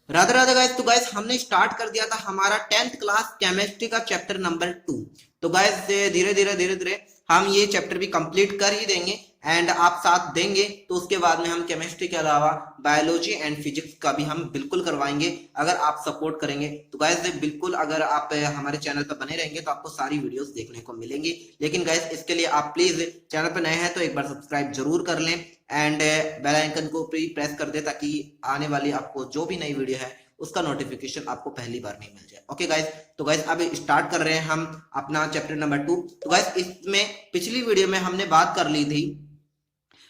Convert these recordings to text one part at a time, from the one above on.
Radhe Radhe guys. तो guys हमने start कर दिया था हमारा 10th क्लास केमिस्ट्री का चैप्टर नंबर 2। तो गाइस धीरे धीरे हम ये चैप्टर भी कंप्लीट कर ही देंगे एंड आप साथ देंगे तो उसके बाद में हम केमिस्ट्री के अलावा बायोलॉजी एंड फिजिक्स का भी हम बिल्कुल करवाएंगे अगर आप सपोर्ट करेंगे। तो गाइस बिल्कुल अगर आप हमारे चैनल पर बने रहेंगे तो आपको सारी वीडियोस देखने को मिलेंगी। लेकिन गाइस इसके लिए आप प्लीज चैनल पर नए हैं तो एक बार सब्सक्राइब जरूर कर लें एंड बेल आइकन को भी प्रेस कर दे ताकि आने वाली आपको जो भी नई वीडियो है उसका नोटिफिकेशन आपको पहली बार में मिल जाए। ओके गाइस, तो गाइस अब स्टार्ट कर रहे हैं हम अपना चैप्टर नंबर 2। तो गाइस इसमें पिछली वीडियो में हमने बात कर ली थी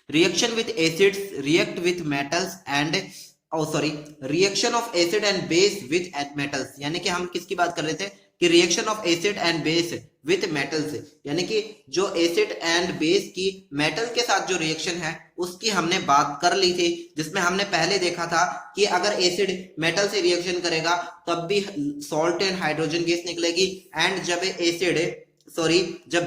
reaction with acids react with metals and sorry reaction of acid and base with metals, यानी कि हम किसकी बात कर रहे थे कि reaction of acid and base with metals, यानी कि जो एसिड एंड बेस की मेटल के साथ जो रिएक्शन है उसकी हमने बात कर ली थी, जिसमें हमने पहले देखा था कि अगर एसिड मेटल से रिएक्शन करेगा तब भी सॉल्ट एंड हाइड्रोजन गैस निकलेगी एंड जब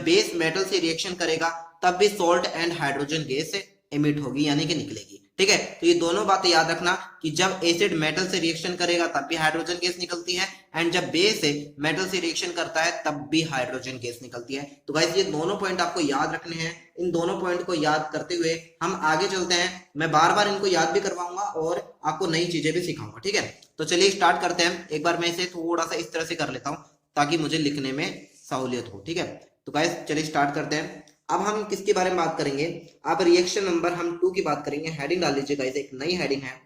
बेस मेटल से रिएक्शन करेगा तब भी salt and hydrogen gas emit होगी यानी कि निकलेगी। ठीक है, तो ये दोनों बातें याद रखना कि जब एसिड मेटल से रिएक्शन करेगा तब भी हाइड्रोजन गैस निकलती है एंड जब बेस मेटल से रिएक्शन करता है तब भी हाइड्रोजन गैस निकलती है। तो गाइस ये दोनों पॉइंट आपको याद रखने हैं। इन दोनों पॉइंट को याद करते हुए हम आगे चलते हैं। मैं बार बार इनको याद भी करवाऊंगा और आपको नई चीजें भी सिखाऊंगा। ठीक है, तो चलिए स्टार्ट करते हैं। एक बार मैं इसे थोड़ा सा इस तरह से कर लेता हूँ ताकि मुझे लिखने में सहूलियत हो। ठीक है, तो गाइस चलिए स्टार्ट करते हैं। अब हम किसके बारे में बात करेंगे, अब रिएक्शन नंबर हम 2 की बात करेंगे। हेडिंग डाल लीजिए गाइस, एक नई हेडिंग है।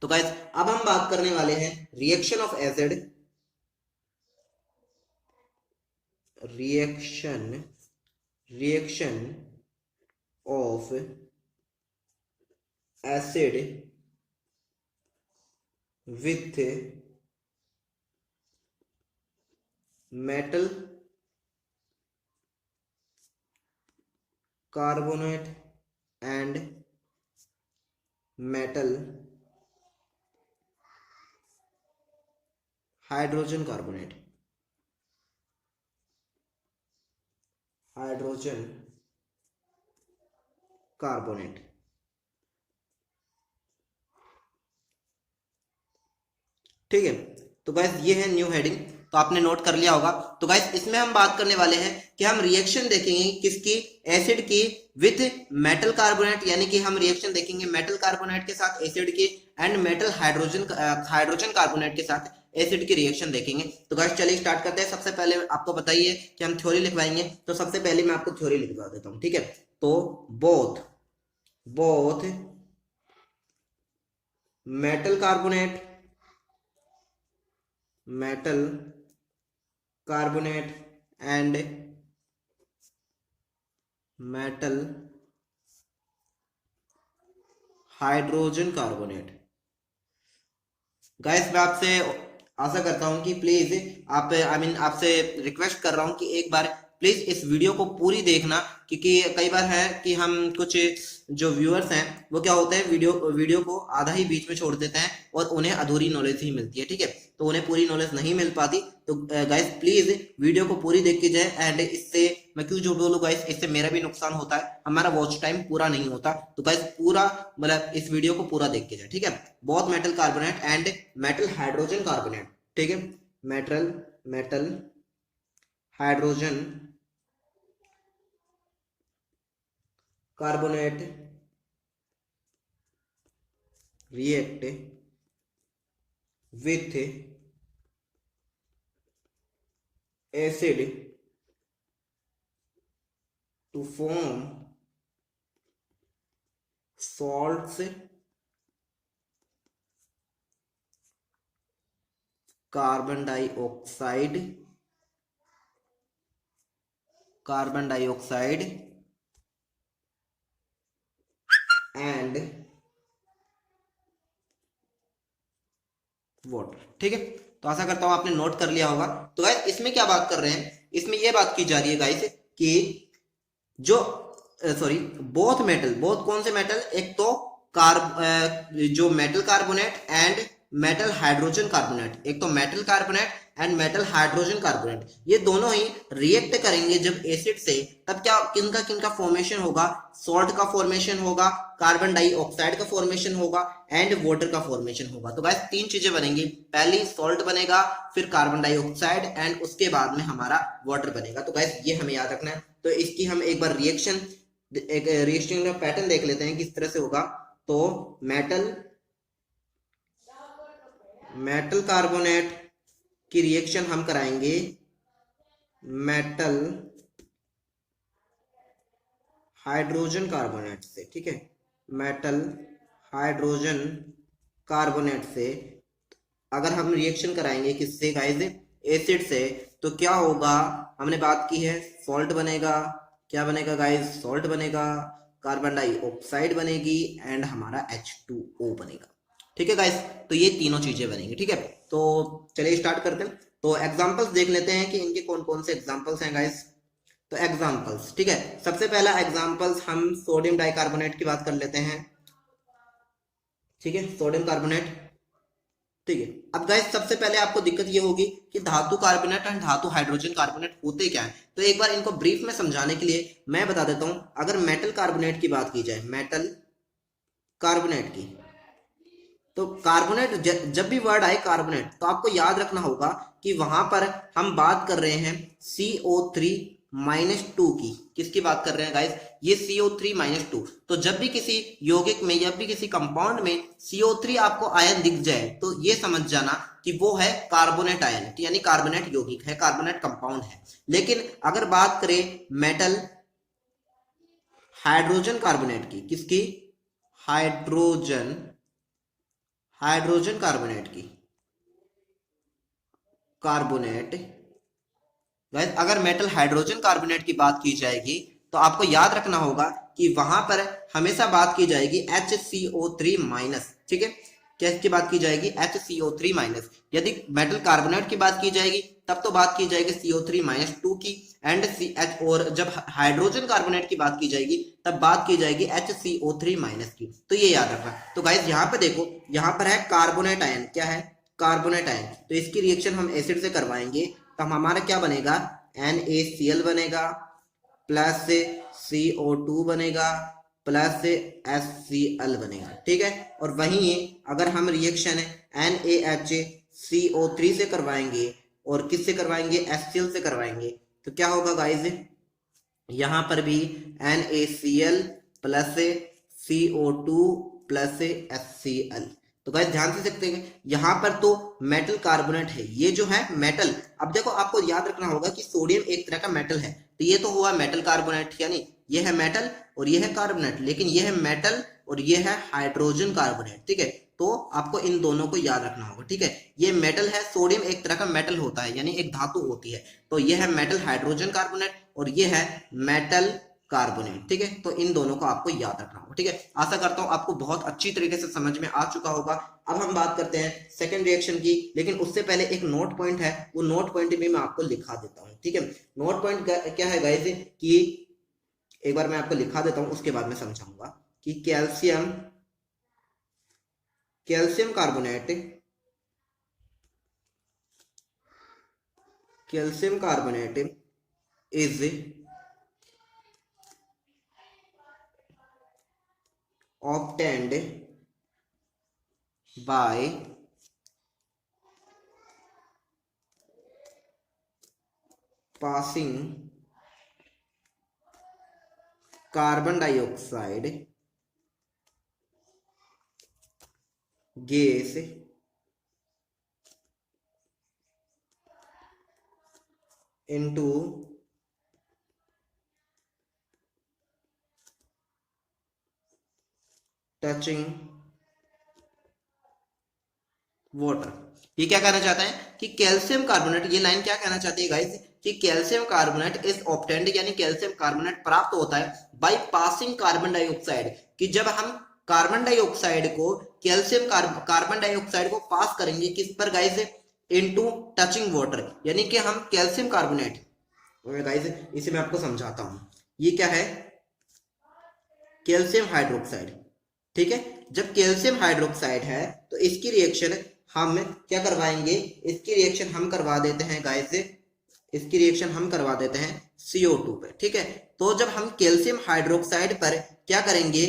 तो गाइस अब हम बात करने वाले हैं reaction of acid reaction of acid with metal carbonate and metal hydrogen carbonate ठीक है, तो गाइस ये है न्यू हेडिंग, तो आपने नोट कर लिया होगा। तो गाइस इसमें हम बात करने वाले हैं कि हम रिएक्शन देखेंगे किसकी, एसिड की विथ मेटल कार्बोनेट, यानी कि हम रिएक्शन देखेंगे मेटल कार्बोनेट के साथ एसिड की एंड मेटल हाइड्रोजन कार्बोनेट के साथ एसिड की रिएक्शन देखेंगे। तो गाइस चलिए स्टार्ट करते हैं। सबसे पहले आपको बताइए कि हम थ्योरी लिखवाएंगे, तो सबसे पहले मैं आपको थ्योरी लिखवा देता हूँ। ठीक है, तो both metal carbonate and metal hydrogen carbonate. Guys मैं आपसे आशा करता हूं कि प्लीज आपसे रिक्वेस्ट कर रहा हूं कि एक बार प्लीज इस वीडियो को पूरी देखना, क्योंकि कई बार है कि हम कुछ जो व्यूअर्स हैं वो क्या होता है वीडियो को आधा ही बीच में छोड़ देते हैं और उन्हें अधूरी नॉलेज ही मिलती है। ठीक है, तो उन्हें पूरी नॉलेज नहीं मिल पाती। तो गाइस प्लीज वीडियो को पूरी देख के जाए एंड इससे मैं क्यों जो बोलूँ गाइस, इससे मेरा भी नुकसान होता है, हमारा वॉच टाइम पूरा नहीं होता। तो गाइस पूरा मतलब इस वीडियो को पूरा देख के जाए। ठीक है, both metal carbonate and metal hydrogen carbonate. ठीक है, metal hydrogen carbonate react with acid to form salts, carbon dioxide and water. ठीक है, तो आशा करता हूं आपने नोट कर लिया होगा। तो गाइस इसमें क्या बात कर रहे हैं, इसमें यह बात की जा रही है गाइस कि जो बोथ कौन से मेटल, एक तो जो metal carbonate and metal hydrogen carbonate, एक तो metal carbonate and metal hydrogen carbonate, ये दोनों ही रिएक्ट करेंगे जब एसिड से, तब क्या किनका किनका फॉर्मेशन होगा, सॉल्ट का फॉर्मेशन होगा, कार्बन डाइऑक्साइड का फॉर्मेशन होगा एंड वाटर का फॉर्मेशन होगा। तो गाइस तीन चीजें बनेंगी, पहली सॉल्ट बनेगा, फिर कार्बन डाइऑक्साइड एंड उसके बाद में हमारा वाटर बनेगा। तो गाइस ये हमें याद रखना है। तो इसकी हम एक बार रिएक्शन का पैटर्न देख लेते हैं किस तरह से होगा। तो मेटल कार्बोनेट की रिएक्शन हम कराएंगे मेटल हाइड्रोजन कार्बोनेट से, ठीक है, मेटल हाइड्रोजन कार्बोनेट से अगर हम रिएक्शन कराएंगे किससे गाइस, एसिड से, तो क्या होगा, हमने बात की है सॉल्ट बनेगा, क्या बनेगा गाइस, सॉल्ट बनेगा, कार्बन डाइऑक्साइड बनेगी एंड हमारा H2O बनेगा। ठीक है गाइस, तो ये तीनों चीजें बनेंगी। ठीक है, तो चलिए स्टार्ट करते हैं। तो एग्जांपल्स देख लेते हैं कि इनके कौन कौन से एग्जांपल्स हैं गाइस। तो एग्जांपल्स, ठीक है, सबसे पहला एग्जांपल्स हम सोडियम डाइकार्बोनेट की बात कर लेते हैं। ठीक है, सोडियम कार्बोनेट, ठीक है। अब गाइस सबसे पहले आपको दिक्कत ये होगी कि धातु कार्बोनेट एंड धातु हाइड्रोजन कार्बोनेट होते क्या है। तो एक बार इनको ब्रीफ में समझाने के लिए मैं बता देता हूं। अगर मेटल कार्बोनेट की बात की जाए, मेटल कार्बोनेट की, तो कार्बोनेट जब भी वर्ड आए कार्बोनेट, तो आपको याद रखना होगा कि वहां पर हम बात कर रहे हैं CO3-2 की। किसकी बात कर रहे हैं गाइस, ये CO3-2। तो जब भी किसी यौगिक में या भी किसी कंपाउंड में CO3 आपको आयन दिख जाए, तो ये समझ जाना कि वो है कार्बोनेट आयन, यानी कार्बोनेट यौगिक है, कार्बोनेट कंपाउंड है। लेकिन अगर बात करें मेटल हाइड्रोजन कार्बोनेट की, किसकी, हाइड्रोजन कार्बोनेट की, कार्बोनेट, अगर मेटल हाइड्रोजन कार्बोनेट की बात की जाएगी तो आपको याद रखना होगा कि वहां पर हमेशा बात की जाएगी HCO3-। ठीक है, किसकी बात की जाएगी, HCO3-। यदि मेटल कार्बोनेट की बात की जाएगी तब तो बात की जाएगी CO3-2 की एंड CH, और जब हाइड्रोजन कार्बोनेट की बात की जाएगी तब बात की जाएगी HCO3- की। तो ये याद रखना। तो गाइस यहाँ पे देखो, यहाँ पर है कार्बोनेट आयन, क्या है, कार्बोनेट आयन। तो इसकी रिएक्शन हम एसिड से करवाएंगे तो हमारा क्या बनेगा, NaCl बनेगा, प्लस से CO2 बनेगा, प्लस से HCl बनेगा। ठीक है, और वहीं अगर हम रिएक्शन NaHCO3 से करवाएंगे और किससे करवाएंगे, HCl से करवाएंगे, तो क्या होगा गाइस, यहां पर भी NaCl प्लस से CO2 प्लस से HCl। तो गाइस ध्यान से देखते हैं, यहां पर तो मेटल कार्बोनेट है, ये जो है मेटल। अब देखो आपको याद रखना होगा कि सोडियम एक तरह का मेटल है, तो ये तो हुआ मेटल कार्बोनेट, यानी ये है मेटल और ये है कार्बोनेट, लेकिन ये है मेटल और ये है हाइड्रोजन कार्बोनेट। ठीक है, तो आपको इन दोनों को याद रखना होगा। ठीक है, ये मेटल है, सोडियम एक तरह का मेटल होता है, यानी एक धातु होती है, तो ये है मेटल हाइड्रोजन कार्बोनेट और ये है मेटल कार्बोनेट। ठीक है, तो इन दोनों को आपको याद रखना होगा। ठीक है, आशा करता हूं आपको बहुत अच्छी तरीके से समझ में आ चुका होगा। अब हम बात करते हैं सेकंड रिएक्शन की, लेकिन उससे पहले एक नोट पॉइंट है, वो नोट पॉइंट भी मैं आपको लिखा देता हूं। ठीक है, नोट पॉइंट क्या है गाइस, कि एक बार मैं आपको लिखा देता हूं, उसके बाद मैं समझाऊंगा कि calcium carbonate is obtained by passing carbon dioxide gas into touching water. ये क्या कहना चाहता है कि कैल्शियम कार्बोनेट, ये लाइन क्या कहना चाहती है गाइस, कि कैल्शियम कार्बोनेट इज ऑब्टेन्ड, यानी कैल्शियम कार्बोनेट प्राप्त होता है बाय पासिंग कार्बन डाइऑक्साइड, कि जब हम कार्बन डाइऑक्साइड को, कैल्शियम कार्बन डाइऑक्साइड को पास करेंगे किस पर गाइस, इनटू टचिंग वाटर, यानी कि हम कैल्शियम कार्बोनेट, गाइस इसे मैं आपको समझाता हूं, ये क्या है, कैल्शियम हाइड्रोक्साइड। ठीक है, जब कैल्शियम हाइड्रोक्साइड है तो इसकी रिएक्शन हम क्या करवाएंगे, इसकी रिएक्शन हम करवा देते हैं गाइस, इसकी रिएक्शन हम करवा देते हैं CO2 पे, ठीक है। तो जब हम कैल्शियम हाइड्रोक्साइड पर क्या करेंगे,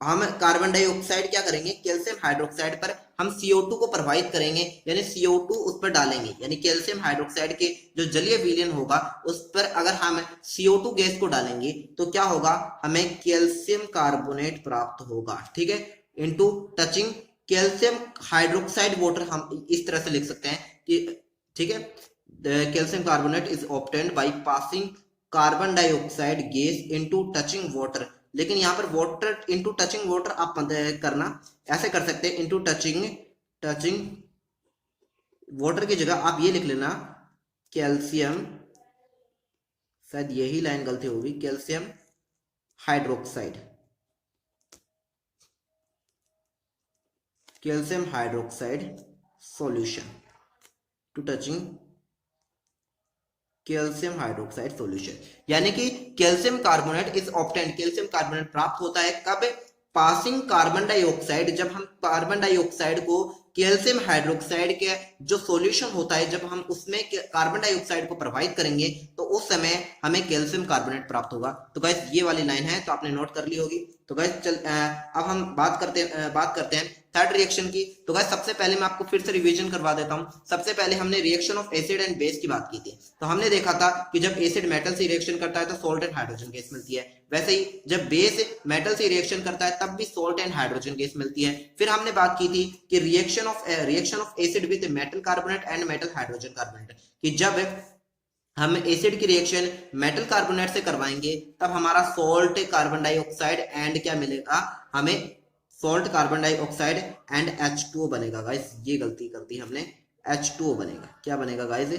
हम कार्बन डाइऑक्साइड क्या करेंगे, कैल्शियम हाइड्रोक्साइड पर हम CO2 को प्रवाहित करेंगे, यानी CO2 उस पर डालेंगे, यानी कैल्शियम हाइड्रोक्साइड के जो जलीय विलयन होगा उस पर अगर हम CO2 गैस को डालेंगे तो क्या होगा, हमें कैल्शियम कार्बोनेट प्राप्त होगा, ठीक है। Into touching calcium hydroxide water, हम इस तरह से लिख सकते हैं कि, ठीक है, the calcium carbonate is obtained by passing carbon dioxide gas into touching water. लेकिन यहाँ पर वाटर इनटू टचिंग वाटर आप करना ऐसे कर सकते हैं, इनटू टचिंग टचिंग वाटर की जगह आप ये लिख लेना कैल्शियम, शायद यही लाइन गलती होगी, calcium hydroxide, calcium hydroxide solution to touching calcium hydroxide solution, यानी कि calcium carbonate is obtained, calcium carbonate प्राप्त होता है कब, पासिंग कार्बन डाइऑक्साइड, जब हम कार्बन डाइऑक्साइड को कैल्शियम हाइड्रोक्साइड के जो सॉल्यूशन होता है, जब हम उसमें कार्बन डाइऑक्साइड को प्रवाहित करेंगे तो उस समय हमें कैल्शियम कार्बोनेट प्राप्त होगा। तो गाइस ये वाली लाइन है, तो आपने नोट कर ली होगी। तो गाइस अब हम बात करते हैं थर्ड रिएक्शन की। तो गाइस सबसे पहले मैं आपको फिर से रिवीजन करवा देता हूं। सबसे पहले हमने reaction of acid and base की बात की थी। तो हमने देखा था कि जब एसिड मेटल से रिएक्शन करता है तो सॉल्ट एंड हाइड्रोजन गैस मिलती है, वैसे ही जब बेस मेटल से रिएक्शन करता है तब भी सॉल्ट एंड हाइड्रोजन गैस मिलती है। फिर हमने बात की थी कि reaction of acid with metal carbonate and metal hydrogen carbonate, कि जब हम एसिड की रिएक्शन मेटल कार्बोनेट से करवाएंगे तब हमारा सॉल्ट कार्बन डाइऑक्साइड एंड क्या मिलेगा, हमें salt carbon dioxide and H2O बनेगा। गाइस ये गलती कर दी हमने, H2O बनेगा, क्या बनेगा गाइस,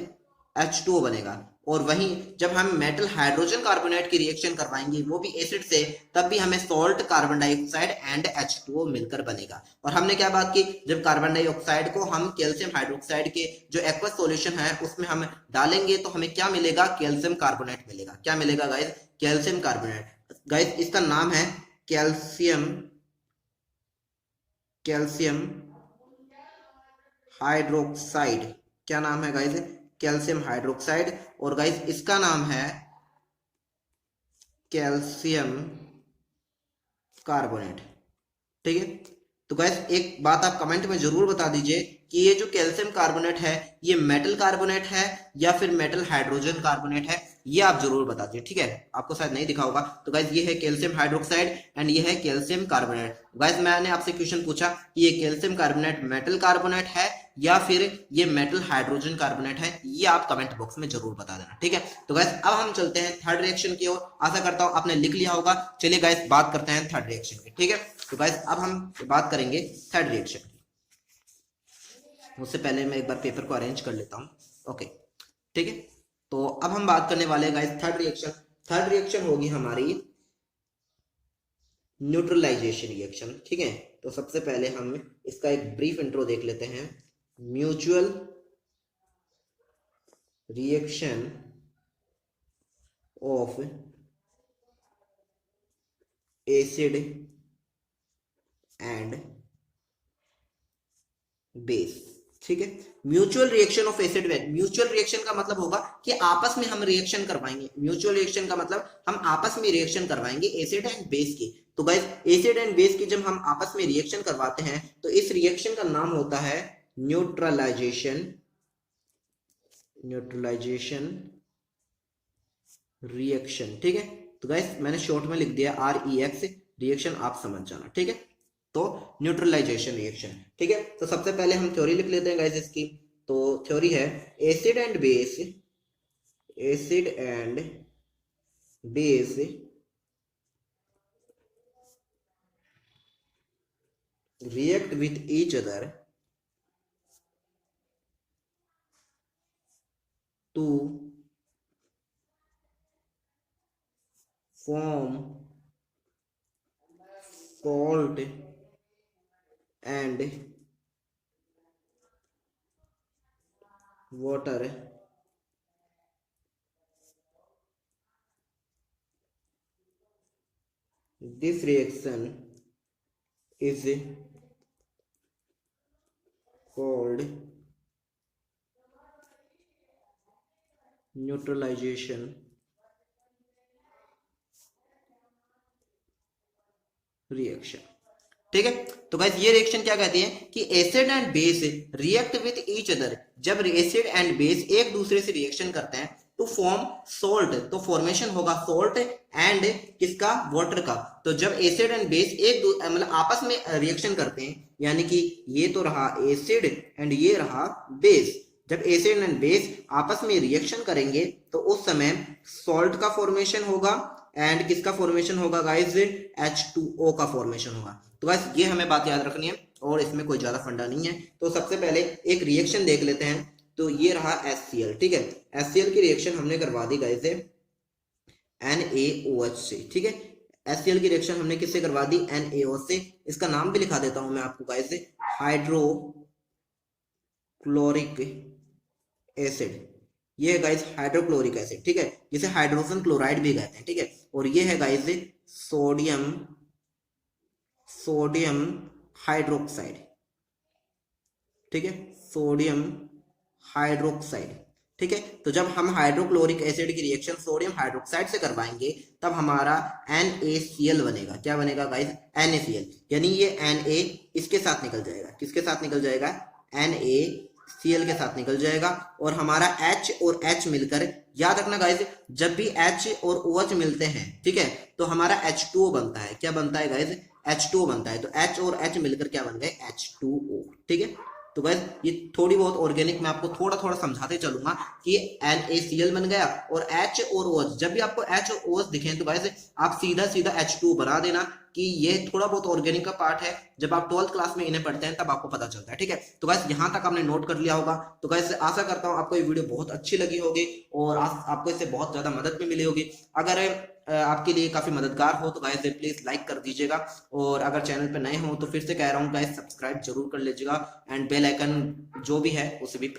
H2O बनेगा। और वहीं जब हम मेटल हाइड्रोजन कार्बोनेट की रिएक्शन करवाएंगे वो भी एसिड से, तब भी हमें salt carbon dioxide and H2O मिलकर बनेगा। और हमने क्या बात की, जब कार्बन डाइऑक्साइड को हम कैल्शियम हाइड्रोक्साइड के जो एक्वस सॉल्यूशन है उसमें हम डालेंगे तो हमें क्या मिलेगा, कैल्शियम कार्बोनेट मिलेगा। क्या मिलेगा गाइस, कैल्शियम कार्बोनेट। गाइस इसका नाम है कैल्शियम कैल्शियम हाइड्रोक्साइड, क्या नाम है गाइस, कैल्शियम हाइड्रोक्साइड। और गाइस इसका नाम है कैल्शियम कार्बोनेट, ठीक है। तो गाइस एक बात आप कमेंट में जरूर बता दीजिए कि ये जो कैल्शियम कार्बोनेट है ये मेटल कार्बोनेट है या फिर मेटल हाइड्रोजन कार्बोनेट है, ये आप जरूर बता दीजिए, ठीक है। आपको शायद नहीं दिखा होगा। तो गाइस ये है कैल्शियम हाइड्रोक्साइड एंड ये है कैल्शियम कार्बोनेट। गाइस मैंने आपसे क्वेश्चन पूछा कि ये कैल्शियम कार्बोनेट मेटल कार्बोनेट है या फिर ये मेटल हाइड्रोजन कार्बोनेट है, ये आप कमेंट बॉक्स में जरूर बता देना, ठीक है। तो गाइस अब हम चलते हैं थर्ड रिएक्शन की ओर। आशा करता हूं आपने लिख लिया होगा। चलिए गाइस बात करते हैं थर्ड रिएक्शन की, ठीक है। तो गाइस अब हम बात करेंगे थर्ड रिएक्शन की। उससे पहले मैं एक बार पेपर को अरेंज कर लेता हूँ, ओके, ठीक है। तो अब हम बात करने वाले हैं guys third reaction. Third reaction होगी हमारी न्यूट्रलाइजेशन रिएक्शन, ठीक है। तो सबसे पहले हम इसका एक ब्रीफ इंट्रो देख लेते हैं। Mutual reaction of acid and base, ठीक है। Mutual reaction of acid base, mutual reaction का मतलब होगा कि आपस में हम रिएक्शन करवाएंगे। म्यूचुअल रिएक्शन का मतलब हम आपस में रिएक्शन करवाएंगे एसिड एंड बेस की। तो गाइस एसिड एंड बेस की जब हम आपस में रिएक्शन करवाते हैं तो इस रिएक्शन का नाम होता है न्यूट्रलाइजेशन, न्यूट्रलाइजेशन रिएक्शन, ठीक है। तो गाइस मैंने शॉर्ट में लिख दिया REX, रिएक्शन आप समझ जाना, ठीक है। तो न्यूट्रलाइजेशन रिएक्शन, ठीक है। तो सबसे पहले हम थ्योरी लिख लेते हैं गाइस इसकी। तो थ्योरी है acid and base, acid and base react with each other to form salt and water. This reaction is called neutralisation reaction. ठीक है, तो गाइस ये रिएक्शन क्या कहती है कि acid and base react with each other. जब एसिड एंड बेस एक दूसरे से रिएक्शन करते हैं टू फॉर्म सोल्ट, तो फॉर्मेशन होगा सोल्ट एंड किसका, वाटर का। तो जब एसिड एंड बेस एक मतलब आपस में रिएक्शन करते हैं, यानी कि ये तो रहा एसिड एंड ये रहा बेस, जब एसिड एंड बेस आपस में रिएक्शन करेंगे तो उस समय सॉल्ट का फॉर्मेशन होगा एंड किसका फॉर्मेशन होगा गाइस, H2O का फॉर्मेशन होगा। तो गाइस ये हमें बात याद रखनी है और इसमें कोई ज्यादा फंडा नहीं है। तो सबसे पहले एक रिएक्शन देख लेते हैं। तो ये रहा HCl, ठीक है, HCl की रिएक्शन हमने करवा दी गाइस NaOH से। ठीक है, HCl की रिएक्शन हमने किससे करवा दी, NaOH से। इसका नाम भी लिखा देता हूं मैं आपको गाइस, हाइड्रोक्लोरिक एसिड। ये है गाइस हाइड्रोक्लोरिक एसिड, ठीक है, जिसे हाइड्रोजन क्लोराइड भी कहते हैं। ठीक है, और ये है गाइस सोडियम हाइड्रोक्साइड। ठीक है, सोडियम हाइड्रोक्साइड। ठीक है, तो जब हम हाइड्रोक्लोरिक एसिड की रिएक्शन सोडियम हाइड्रोक्साइड से करवाएंगे तब हमारा NaCl बनेगा। क्या बनेगा गाइस, NaCl। यानी ये Na इसके साथ निकल जाएगा, किसके साथ निकल जाएगा, NaCl के साथ निकल जाएगा। और हमारा H और H मिलकर, याद रखना गाइस, जब भी H और OH मिलते हैं, ठीक है, तो हमारा H2O बनता है। क्या बनता है गाइस, H2O बनता है। तो H और H मिलकर क्या बन गए, H2O। ठीक है, तो गाइस ये थोड़ी बहुत ऑर्गेनिक मैं आपको थोड़ा थोड़ा समझाते चलूंगा कि NaCl बन गया और H और OH। जब भी आपको H और OH दिखें तो गाइस आप सीधा सीधा H2O बना देना कि ये थोड़ा बहुत ऑर्गेनिक का पार्ट है। जब आप 12th क्लास में इन्हें पढ़ते हैं तब आपको पता चलता है। ठीक है, तो गाइस यहाँ तक आपने नोट कर लिया होगा। तो गाइस आशा करता हूँ आपको ये वीडियो बहुत अच्छी लगी होगी और आपको इससे बहुत ज्यादा मदद भी मिली होगी। अगर आपके लिए काफी मददगार हो तो गाइस प्लीज लाइक कर दीजिएगा, और अगर चैनल पे नए हो तो फिर से कह रहा हूँ गाइस सब्सक्राइब जरूर कर लीजिएगा एंड बेल आइकन जो भी है उसे भी प्रेस